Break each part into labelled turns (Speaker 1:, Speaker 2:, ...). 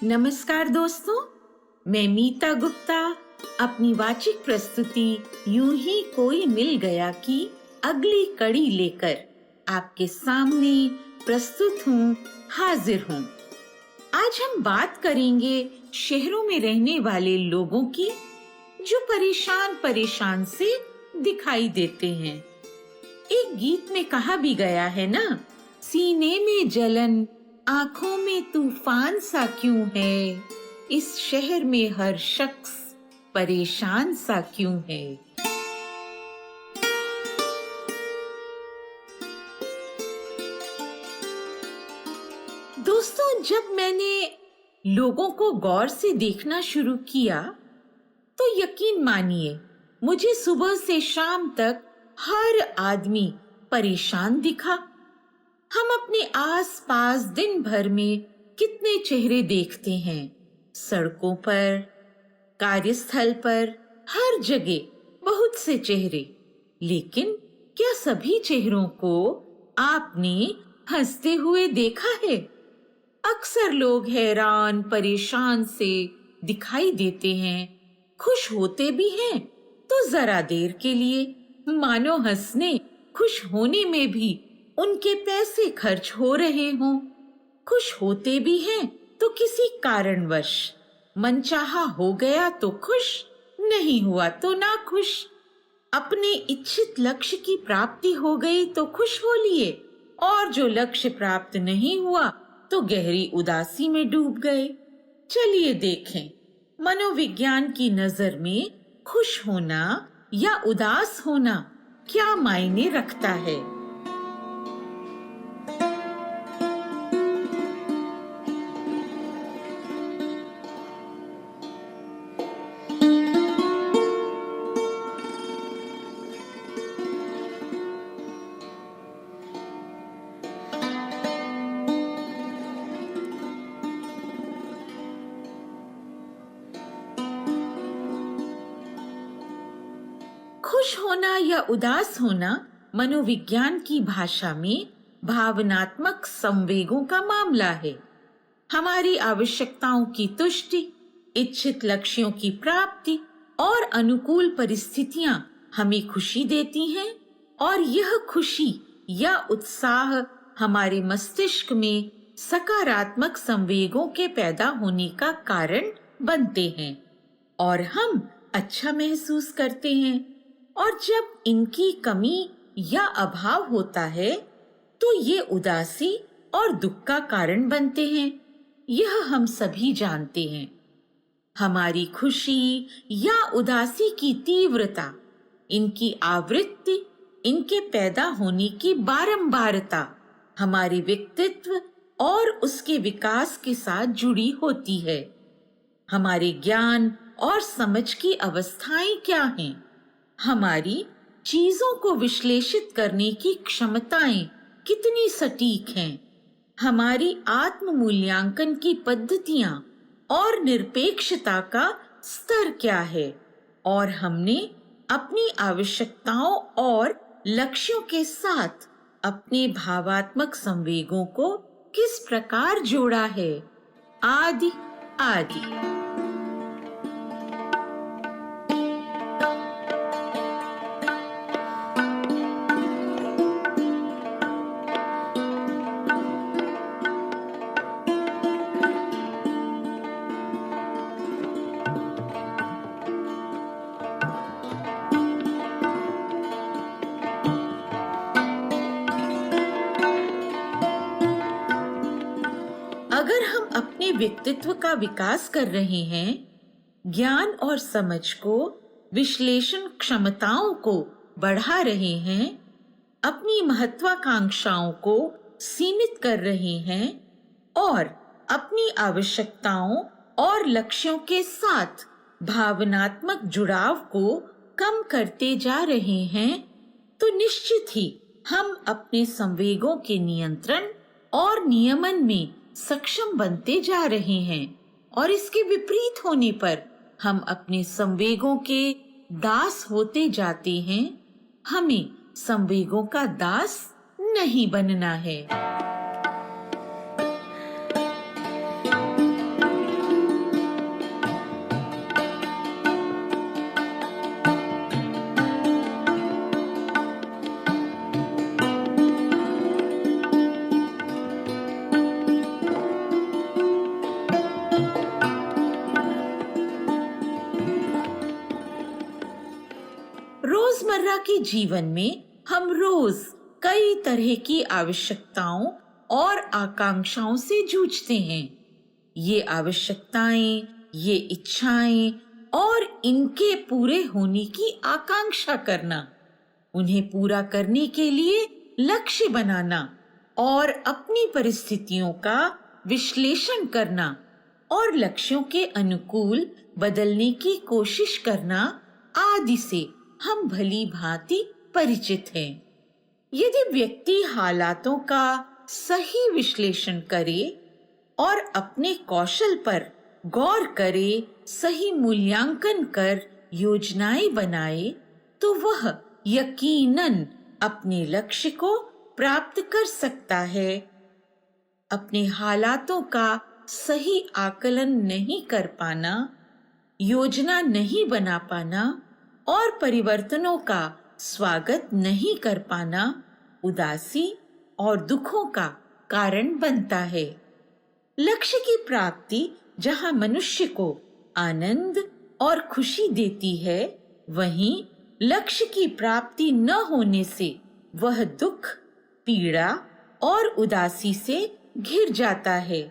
Speaker 1: नमस्कार दोस्तों, मैं मीता गुप्ता अपनी वाचिक प्रस्तुति यूं ही कोई मिल गया की अगली कड़ी लेकर आपके सामने प्रस्तुत हूँ, हाजिर हूँ। आज हम बात करेंगे शहरों में रहने वाले लोगों की, जो परेशान परेशान से दिखाई देते हैं। एक गीत में कहा भी गया है ना, सीने में जलन आंखों में तूफान सा क्यों है, इस शहर में हर शख्स परेशान सा क्यों है। दोस्तों, जब मैंने लोगों को गौर से देखना शुरू किया तो यकीन मानिए, मुझे सुबह से शाम तक हर आदमी परेशान दिखा। हम अपने आस-पास दिन भर में कितने चेहरे देखते हैं, सड़कों पर, कार्यस्थल पर, हर जगह बहुत से चेहरे। लेकिन क्या सभी चेहरों को आपने हंसते हुए देखा है? अक्सर लोग हैरान परेशान से दिखाई देते हैं, खुश होते भी हैं तो जरा देर के लिए, मानो हंसने खुश होने में भी उनके पैसे खर्च हो रहे हों। खुश होते भी हैं तो किसी कारणवश, मनचाहा हो गया तो खुश, नहीं हुआ तो ना खुश। अपने इच्छित लक्ष्य की प्राप्ति हो गई तो खुश हो लिए, और जो लक्ष्य प्राप्त नहीं हुआ तो गहरी उदासी में डूब गए। चलिए देखें, मनोविज्ञान की नजर में खुश होना या उदास होना क्या मायने रखता है। खुश होना या उदास होना मनोविज्ञान की भाषा में भावनात्मक संवेगों का मामला है। हमारी आवश्यकताओं की तुष्टि, इच्छित लक्ष्यों की प्राप्ति और अनुकूल परिस्थितियां हमें खुशी देती हैं, और यह खुशी या उत्साह हमारे मस्तिष्क में सकारात्मक संवेगों के पैदा होने का कारण बनते हैं और हम अच्छा महसूस करते हैं। और जब इनकी कमी या अभाव होता है तो ये उदासी और दुख का कारण बनते हैं। यह हम सभी जानते हैं। हमारी खुशी या उदासी की तीव्रता, इनकी आवृत्ति, इनके पैदा होने की बारंबारता हमारे व्यक्तित्व और उसके विकास के साथ जुड़ी होती है। हमारे ज्ञान और समझ की अवस्थाएं क्या हैं? हमारी चीजों को विश्लेषित करने की क्षमताएं कितनी सटीक हैं? हमारी आत्म मूल्यांकन की पद्धतियां और निरपेक्षता का स्तर क्या है? और हमने अपनी आवश्यकताओं और लक्ष्यों के साथ अपने भावात्मक संवेगों को किस प्रकार जोड़ा है? आदि आदि। अगर हम अपने व्यक्तित्व का विकास कर रहे हैं, ज्ञान और समझ को, विश्लेषण क्षमताओं को बढ़ा रहे हैं, अपनी महत्वाकांक्षाओं को सीमित कर रहे हैं और अपनी आवश्यकताओं और लक्ष्यों के साथ भावनात्मक जुड़ाव को कम करते जा रहे हैं, तो निश्चित ही हम अपने संवेगों के नियंत्रण और नियमन में सक्षम बनते जा रहे हैं। और इसके विपरीत होने पर हम अपने संवेगों के दास होते जाते हैं। हमें संवेगों का दास नहीं बनना है। रोजमर्रा के जीवन में हम रोज कई तरह की आवश्यकताओं और आकांक्षाओं से जूझते हैं। ये आवश्यकताएं, ये इच्छाएं और इनके पूरे होने की आकांक्षा करना, उन्हें पूरा करने के लिए लक्ष्य बनाना और अपनी परिस्थितियों का विश्लेषण करना और लक्ष्यों के अनुकूल बदलने की कोशिश करना आदि से हम भली भांति परिचित हैं। यदि व्यक्ति हालातों का सही विश्लेषण करे और अपने कौशल पर गौर करे, सही मूल्यांकन कर योजनाएं बनाए, तो वह यकीनन अपने लक्ष्य को प्राप्त कर सकता है। अपने हालातों का सही आकलन नहीं कर पाना, योजना नहीं बना पाना और परिवर्तनों का स्वागत नहीं कर पाना उदासी और दुखों का कारण बनता है। लक्ष्य की प्राप्ति जहाँ मनुष्य को आनंद और खुशी देती है, वहीं लक्ष्य की प्राप्ति न होने से वह दुख, पीड़ा और उदासी से घिर जाता है।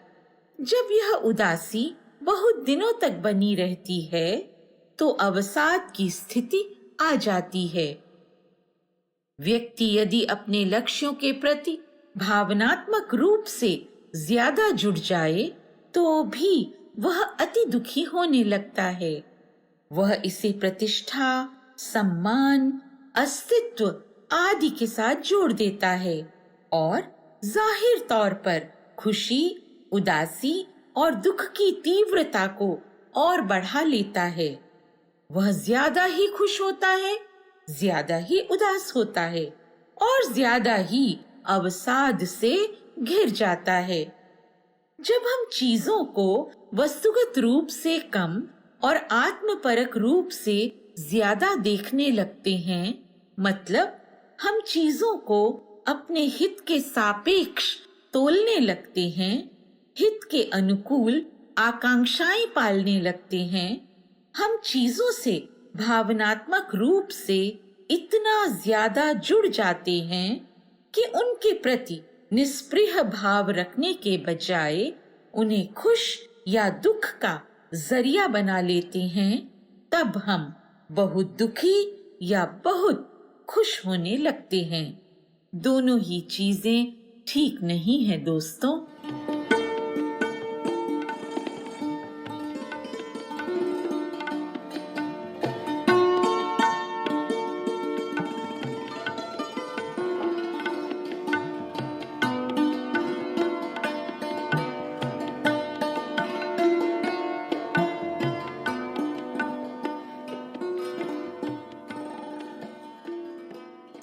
Speaker 1: जब यह उदासी बहुत दिनों तक बनी रहती है, तो अवसाद की स्थिति आ जाती है। व्यक्ति यदि अपने लक्ष्यों के प्रति भावनात्मक रूप से ज्यादा जुड़ जाए, तो भी वह अति दुखी होने लगता है। वह इसे प्रतिष्ठा, सम्मान, अस्तित्व आदि के साथ जोड़ देता है और जाहिर तौर पर खुशी, उदासी और दुख की तीव्रता को और बढ़ा लेता है। वह ज्यादा ही खुश होता है, ज्यादा ही उदास होता है और ज्यादा ही अवसाद से घिर जाता है। जब हम चीजों को वस्तुगत रूप से कम और आत्मपरक रूप से ज्यादा देखने लगते हैं, मतलब हम चीजों को अपने हित के सापेक्ष तोलने लगते हैं, हित के अनुकूल आकांक्षाएं पालने लगते हैं, हम चीजों से भावनात्मक रूप से इतना ज्यादा जुड़ जाते हैं कि उनके प्रति निस्पृह भाव रखने के बजाय उन्हें खुश या दुख का जरिया बना लेते हैं, तब हम बहुत दुखी या बहुत खुश होने लगते हैं। दोनों ही चीजें ठीक नहीं है दोस्तों।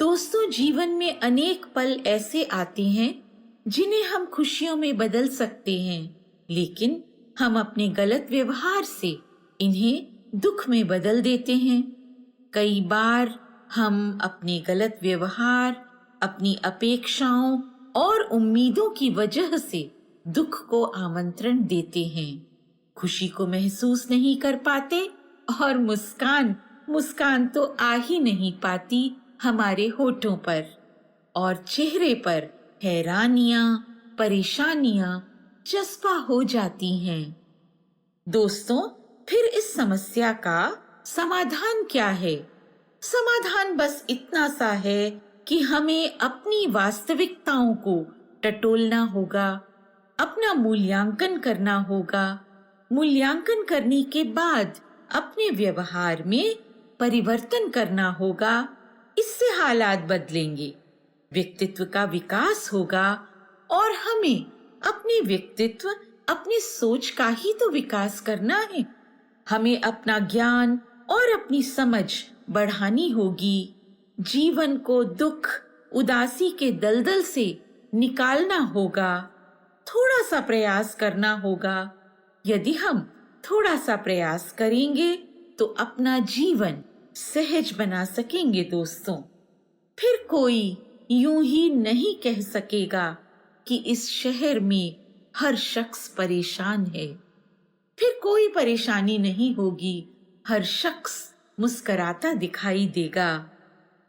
Speaker 1: दोस्तों, जीवन में अनेक पल ऐसे आते हैं जिन्हें हम खुशियों में बदल सकते हैं, लेकिन हम अपने गलत व्यवहार से इन्हें दुख में बदल देते हैं। कई बार हम अपने गलत व्यवहार, अपनी अपेक्षाओं और उम्मीदों की वजह से दुख को आमंत्रण देते हैं, खुशी को महसूस नहीं कर पाते और मुस्कान तो आ ही नहीं पाती हमारे होठों पर, और चेहरे पर हैरानियां, परेशानियां चस्पा हो जाती हैं। दोस्तों, फिर इस समस्या का समाधान क्या है? समाधान बस इतना सा है कि हमें अपनी वास्तविकताओं को टटोलना होगा, अपना मूल्यांकन करना होगा। मूल्यांकन करने के बाद अपने व्यवहार में परिवर्तन करना होगा। इससे हालात बदलेंगे, व्यक्तित्व का विकास होगा और हमें अपने व्यक्तित्व, अपनी सोच का ही तो विकास करना है। हमें अपना ज्ञान और अपनी समझ बढ़ानी होगी। जीवन को दुख, उदासी के दलदल से निकालना होगा। थोड़ा सा प्रयास करना होगा। यदि हम थोड़ा सा प्रयास करेंगे तो अपना जीवन सहज बना सकेंगे दोस्तों। फिर कोई यूं ही नहीं कह सकेगा कि इस शहर में हर शख्स परेशान है। फिर कोई परेशानी नहीं होगी, हर शख्स मुस्कराता दिखाई देगा।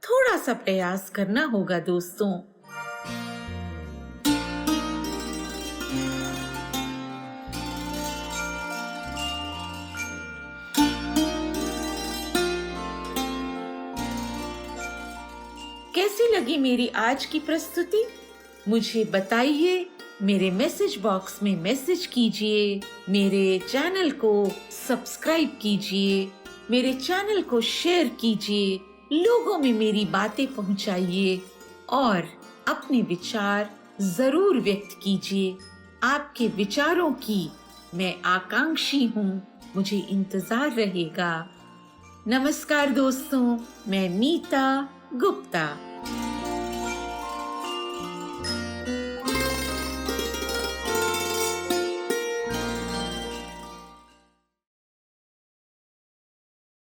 Speaker 1: थोड़ा सा प्रयास करना होगा दोस्तों। कैसी लगी मेरी आज की प्रस्तुति? मुझे बताइए, मेरे मैसेज बॉक्स में मैसेज कीजिए, मेरे चैनल को सब्सक्राइब कीजिए, मेरे चैनल को शेयर कीजिए, लोगों में मेरी बातें पहुंचाइए और अपने विचार जरूर व्यक्त कीजिए। आपके विचारों की मैं आकांक्षी हूँ, मुझे इंतजार रहेगा। नमस्कार दोस्तों, मैं मीता गुप्ता।